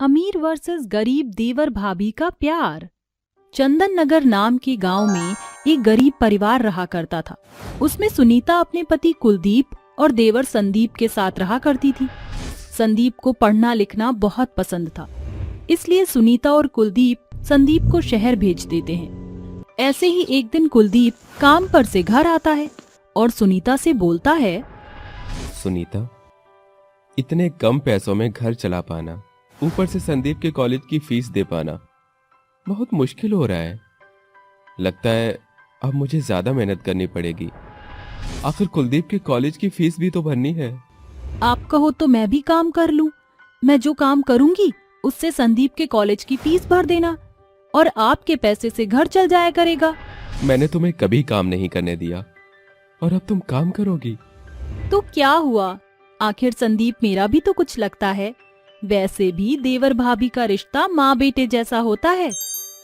अमीर वर्सेस गरीब देवर भाभी का प्यार। चंदन नगर नाम के गांव में एक गरीब परिवार रहा करता था। उसमें सुनीता अपने पति कुलदीप और देवर संदीप के साथ रहा करती थी। संदीप को पढ़ना लिखना बहुत पसंद था, इसलिए सुनीता और कुलदीप संदीप को शहर भेज देते हैं। ऐसे ही एक दिन कुलदीप काम पर से घर आता है और सुनीता से बोलता है, सुनीता, इतने कम पैसों में घर चला पाना, ऊपर से संदीप के कॉलेज की फीस दे पाना बहुत मुश्किल हो रहा है। लगता है अब मुझे ज्यादा मेहनत करनी पड़ेगी। आखिर कुलदीप के कॉलेज की फीस भी तो भरनी है। आप कहो तो मैं भी काम कर लूं। मैं जो काम करूंगी उससे संदीप के कॉलेज की फीस भर देना और आपके पैसे से घर चल जाया करेगा। मैंने तुम्हें कभी काम नहीं करने दिया और अब तुम काम करोगी? तो क्या हुआ, आखिर संदीप मेरा भी तो कुछ लगता है। वैसे भी देवर भाभी का रिश्ता माँ बेटे जैसा होता है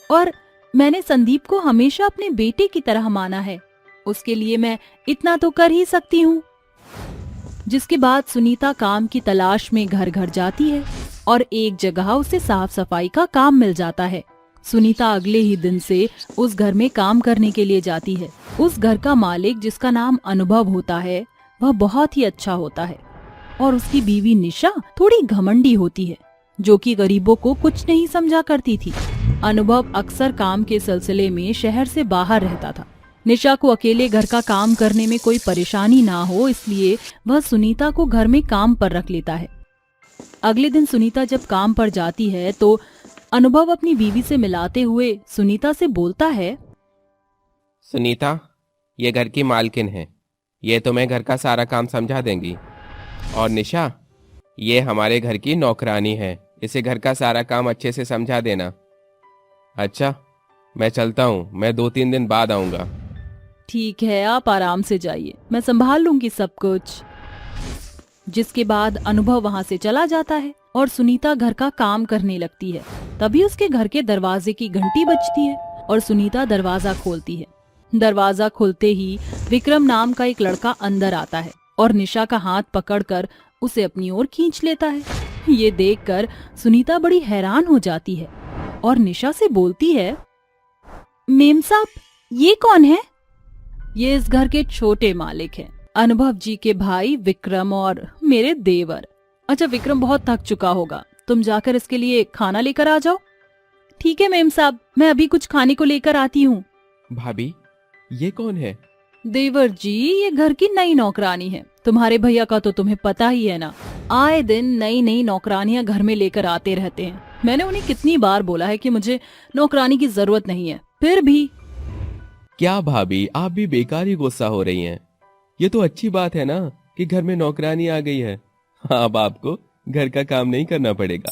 और मैंने संदीप को हमेशा अपने बेटे की तरह माना है। उसके लिए मैं इतना तो कर ही सकती हूँ। जिसके बाद सुनीता काम की तलाश में घर घर जाती है और एक जगह उसे साफ सफाई का काम मिल जाता है। सुनीता अगले ही दिन से उस घर में काम करने के लिए जाती है। उस घर का मालिक, जिसका नाम अनुभव होता है, वह बहुत ही अच्छा होता है और उसकी बीवी निशा थोड़ी घमंडी होती है, जो कि गरीबों को कुछ नहीं समझा करती थी। अनुभव अक्सर काम के सिलसिले में शहर से बाहर रहता था। निशा को अकेले घर का काम करने में कोई परेशानी ना हो, इसलिए वह सुनीता को घर में काम पर रख लेता है। अगले दिन सुनीता जब काम पर जाती है तो अनुभव अपनी बीवी से मिलाते हुए सुनीता से बोलता है, सुनीता, ये घर की मालकिन है, ये तुम्हें घर का सारा काम समझा देंगी। और निशा, ये हमारे घर की नौकरानी है, इसे घर का सारा काम अच्छे से समझा देना। अच्छा, मैं चलता हूँ, मैं 2-3 दिन बाद आऊंगा। ठीक है, आप आराम से जाइए, मैं संभाल लूंगी सब कुछ। जिसके बाद अनुभव वहाँ से चला जाता है और सुनीता घर का काम करने लगती है। तभी उसके घर के दरवाजे की घंटी बजती है और सुनीता दरवाजा खोलती है। दरवाजा खुलते ही विक्रम नाम का एक लड़का अंदर आता है और निशा का हाथ पकड़कर उसे अपनी ओर खींच लेता है। ये देखकर सुनीता बड़ी हैरान हो जाती है और निशा से बोलती है, मेम साहब, ये कौन है? ये इस घर के छोटे मालिक हैं, अनुभव जी के भाई विक्रम और मेरे देवर। अच्छा, विक्रम बहुत थक चुका होगा, तुम जाकर इसके लिए खाना लेकर आ जाओ। ठीक है मेम साहब, मैं अभी कुछ खाने को लेकर आती हूँ। भाभी, ये कौन है? देवर जी, ये घर की नई नौकरानी है। तुम्हारे भैया का तो तुम्हें पता ही है ना, आए दिन नई नई नौकरानियां घर में लेकर आते रहते हैं। मैंने उन्हें कितनी बार बोला है कि मुझे नौकरानी की जरूरत नहीं है, फिर भी। क्या भाभी, आप भी बेकार ही गुस्सा हो रही हैं। ये तो अच्छी बात है ना कि घर में नौकरानी आ गई है। अब आपको घर का काम नहीं करना पड़ेगा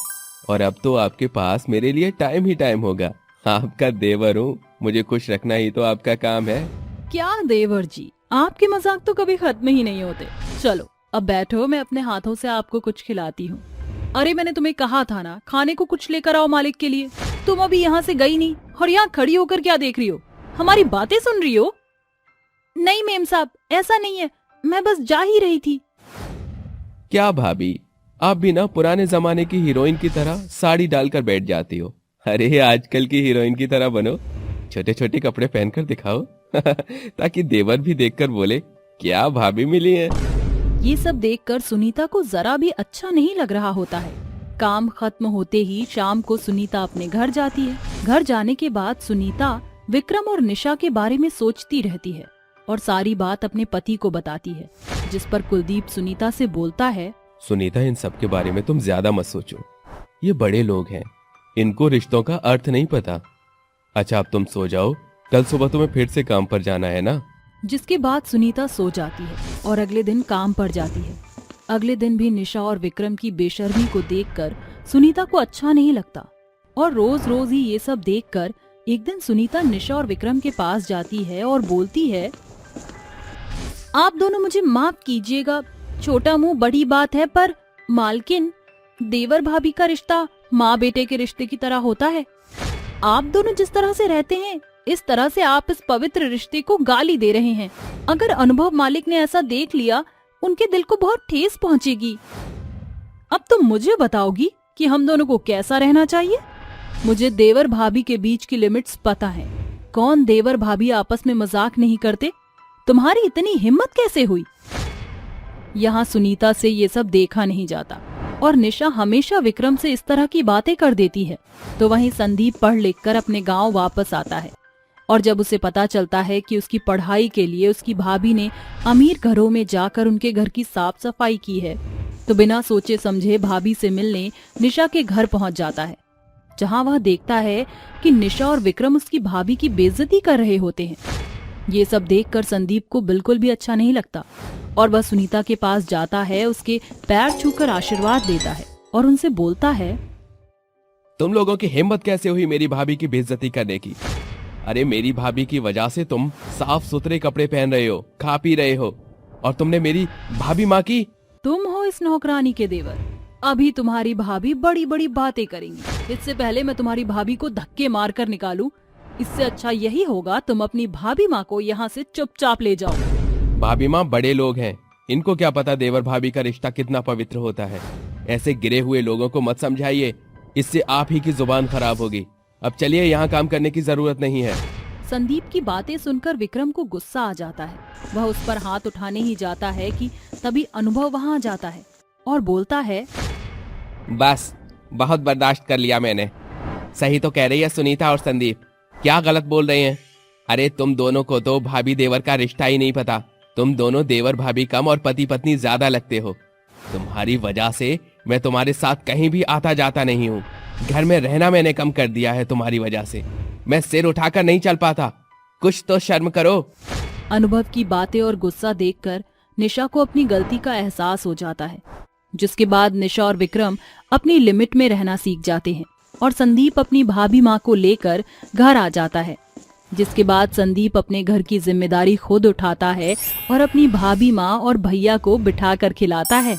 और अब तो आपके पास मेरे लिए टाइम ही टाइम होगा। आपका देवर हूँ, मुझे खुश रखना ही तो आपका काम है। क्या देवर जी, आपके मजाक तो कभी खत्म ही नहीं होते। चलो अब बैठो, मैं अपने हाथों से आपको कुछ खिलाती हूँ। अरे मैंने तुम्हें कहा था ना, खाने को कुछ लेकर आओ मालिक के लिए। तुम अभी यहाँ से गई नहीं और यहाँ खड़ी होकर क्या देख रही हो? हमारी बातें सुन रही हो? नहीं मेम साहब, ऐसा नहीं है, मैं बस जा ही रही थी। क्या भाभी, आप भी ना पुराने जमाने की हीरोइन की तरह साड़ी डालकर बैठ जाती हो। अरे आजकल की हीरोइन की तरह बनो, छोटे छोटे कपड़े पहनकर दिखाओ ताकि देवर भी देखकर बोले, क्या भाभी मिली है। ये सब देखकर सुनीता को जरा भी अच्छा नहीं लग रहा होता है। काम खत्म होते ही शाम को सुनीता अपने घर जाती है। घर जाने के बाद सुनीता विक्रम और निशा के बारे में सोचती रहती है और सारी बात अपने पति को बताती है, जिस पर कुलदीप सुनीता से बोलता है, सुनीता, इन सब के बारे में तुम ज्यादा मत सोचो, ये बड़े लोग हैं, इनको रिश्तों का अर्थ नहीं पता। अच्छा, अब तुम सो जाओ, कल सुबह तुम्हें फिर से काम पर जाना है ना। जिसके बाद सुनीता सो जाती है और अगले दिन काम पर जाती है। अगले दिन भी निशा और विक्रम की बेशर्मी को देखकर सुनीता को अच्छा नहीं लगता और रोज रोज ही ये सब देखकर एक दिन सुनीता निशा और विक्रम के पास जाती है और बोलती है, आप दोनों मुझे माफ कीजिएगा, छोटा मुंह बड़ी बात है, पर मालकिन, देवर भाभी का रिश्ता माँ बेटे के रिश्ते की तरह होता है। आप दोनों जिस तरह से रहते हैं, इस तरह से आप इस पवित्र रिश्ते को गाली दे रहे हैं। अगर अनुभव मालिक ने ऐसा देख लिया, उनके दिल को बहुत ठेस पहुंचेगी। अब तुम मुझे बताओगी कि हम दोनों को कैसा रहना चाहिए। मुझे देवर भाभी के बीच की लिमिट्स पता है। कौन देवर भाभी आपस में मजाक नहीं करते? तुम्हारी इतनी हिम्मत कैसे हुई? यहाँ सुनीता से ये सब देखा नहीं जाता और निशा हमेशा विक्रम से इस तरह की बातें कर देती है। तो वहीं संदीप पढ़ लिख कर अपने गांव वापस आता है और जब उसे पता चलता है कि उसकी पढ़ाई के लिए उसकी भाभी ने अमीर घरों में जाकर उनके घर की साफ सफाई की है, तो बिना सोचे समझे भाभी से मिलने निशा के घर पहुंच जाता है, जहां वह देखता है कि निशा और विक्रम उसकी भाभी की बेइज्जती कर रहे होते हैं। ये सब देखकर संदीप को बिल्कुल भी अच्छा नहीं लगता और वह सुनीता के पास जाता है, उसके पैर छूकर आशीर्वाद देता है और उनसे बोलता है, तुम लोगों की हिम्मत कैसे हुई मेरी भाभी की बेइज्जती करने की? अरे मेरी भाभी की वजह से तुम साफ सुथरे कपड़े पहन रहे हो, खा पी रहे हो, और तुमने मेरी भाभी माँ की। तुम हो इस नौकरानी के देवर। अभी तुम्हारी भाभी बड़ी बड़ी बातें करेंगी। इससे पहले मैं तुम्हारी भाभी को धक्के मार कर निकालूं। इससे अच्छा यही होगा तुम अपनी भाभी माँ को यहाँ से चुपचाप ले जाओ। भाभी माँ बड़े लोग हैं, इनको क्या पता देवर भाभी का रिश्ता कितना पवित्र होता है। ऐसे गिरे हुए लोगों को मत समझाइए, इससे आप ही की जुबान खराब होगी। अब चलिए, यहाँ काम करने की जरूरत नहीं है। संदीप की बातें सुनकर विक्रम को गुस्सा आ जाता है। वह उस पर हाथ उठाने ही जाता है कि तभी अनुभव वहाँ आ जाता है और बोलता है, बस बहुत बर्दाश्त कर लिया मैंने। सही तो कह रही है सुनीता और संदीप, क्या गलत बोल रहे हैं? अरे तुम दोनों को तो भाभी देवर का रिश्ता ही नहीं पता। तुम दोनों देवर भाभी कम और पति पत्नी ज्यादा लगते हो। तुम्हारी वजह से मैं तुम्हारे साथ कहीं भी आता जाता नहीं हूँ। घर में रहना मैंने कम कर दिया है तुम्हारी वजह से। मैं सिर उठाकर नहीं चल पाता। कुछ तो शर्म करो। अनुभव की बातें और गुस्सा देखकर निशा को अपनी गलती का एहसास हो जाता है, जिसके बाद निशा और विक्रम अपनी लिमिट में रहना सीख जाते हैं और संदीप अपनी भाभी माँ को लेकर घर आ जाता है। जिसके बाद संदीप अपने घर की जिम्मेदारी खुद उठाता है और अपनी भाभी माँ और भैया को बिठाकर खिलाता है।